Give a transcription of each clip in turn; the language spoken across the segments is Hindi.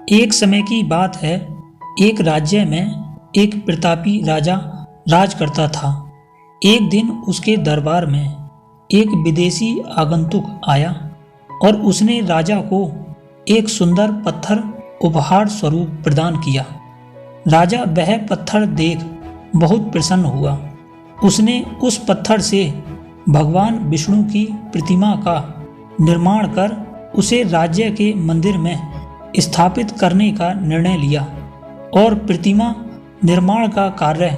एक समय की बात है। एक राज्य में एक प्रतापी राजा राज करता था। एक दिन उसके दरबार में एक विदेशी आगंतुक आया और उसने राजा को एक सुंदर पत्थर उपहार स्वरूप प्रदान किया। राजा वह पत्थर देख बहुत प्रसन्न हुआ। उसने उस पत्थर से भगवान विष्णु की प्रतिमा का निर्माण कर उसे राज्य के मंदिर में स्थापित करने का निर्णय लिया और प्रतिमा निर्माण का कार्य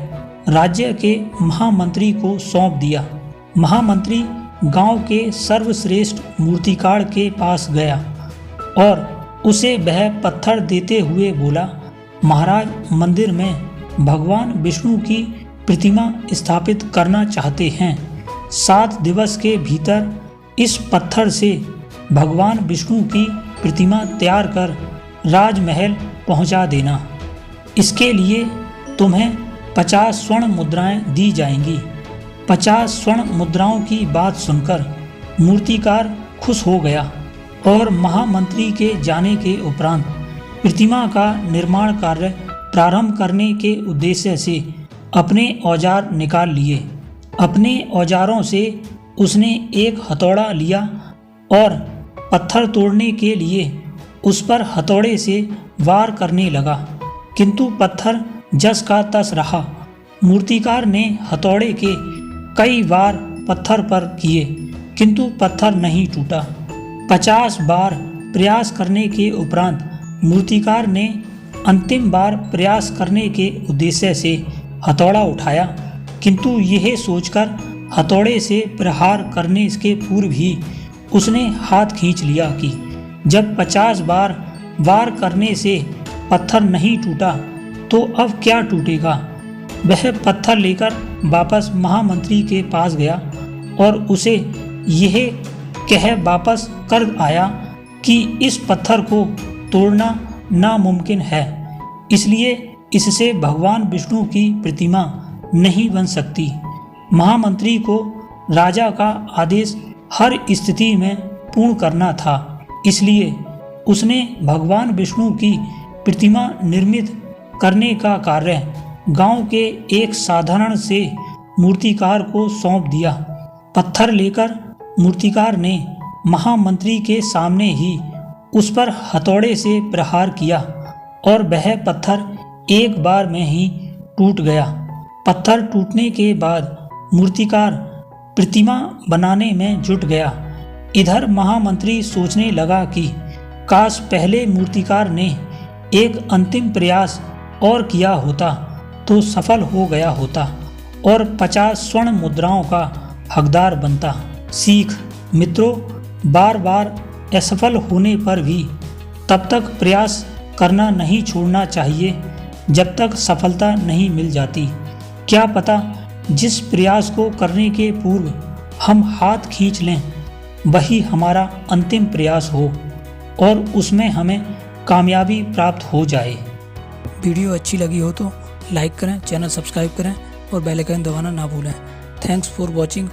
राज्य के महामंत्री को सौंप दिया। महामंत्री गांव के सर्वश्रेष्ठ मूर्तिकार के पास गया और उसे वह पत्थर देते हुए बोला, महाराज, मंदिर में भगवान विष्णु की प्रतिमा स्थापित करना चाहते हैं। 7 दिवस के भीतर इस पत्थर से भगवान विष्णु की प्रतिमा तैयार कर राजमहल पहुंचा देना। इसके लिए तुम्हें 50 स्वर्ण मुद्राएं दी जाएंगी। 50 स्वर्ण मुद्राओं की बात सुनकर मूर्तिकार खुश हो गया और महामंत्री के जाने के उपरांत प्रतिमा का निर्माण कार्य प्रारंभ करने के उद्देश्य से अपने औजार निकाल लिए। अपने औजारों से उसने एक हथौड़ा लिया और पत्थर तोड़ने के लिए उस पर हथौड़े से वार करने लगा, किंतु पत्थर जस का तस रहा। मूर्तिकार ने हथौड़े के कई वार पत्थर पर किए, किंतु पत्थर नहीं टूटा। 50 बार प्रयास करने के उपरांत मूर्तिकार ने अंतिम बार प्रयास करने के उद्देश्य से हथौड़ा उठाया, किंतु यह सोचकर हथौड़े से प्रहार करने के पूर्व ही उसने हाथ खींच लिया कि जब 50 बार वार करने से पत्थर नहीं टूटा तो अब क्या टूटेगा। वह पत्थर लेकर वापस महामंत्री के पास गया और उसे यह कह वापस कर आया कि इस पत्थर को तोड़ना नामुमकिन है, इसलिए इससे भगवान विष्णु की प्रतिमा नहीं बन सकती। महामंत्री को राजा का आदेश हर स्थिति में पूर्ण करना था, इसलिए उसने भगवान विष्णु की प्रतिमा निर्मित करने का कार्य गांव के एक साधारण से मूर्तिकार को सौंप दिया। पत्थर लेकर मूर्तिकार ने महामंत्री के सामने ही उस पर हथौड़े से प्रहार किया और वह पत्थर एक बार में ही टूट गया। पत्थर टूटने के बाद मूर्तिकार प्रतिमा बनाने में जुट गया। इधर महामंत्री सोचने लगा कि काश पहले मूर्तिकार ने एक अंतिम प्रयास और किया होता तो सफल हो गया होता और 50 स्वर्ण मुद्राओं का हकदार बनता। सीख मित्रों, बार बार असफल होने पर भी तब तक प्रयास करना नहीं छोड़ना चाहिए जब तक सफलता नहीं मिल जाती। क्या पता जिस प्रयास को करने के पूर्व हम हाथ खींच लें वही हमारा अंतिम प्रयास हो और उसमें हमें कामयाबी प्राप्त हो जाए। वीडियो अच्छी लगी हो तो लाइक करें, चैनल सब्सक्राइब करें और बेल आइकन दबाना ना भूलें। Thanks for watching.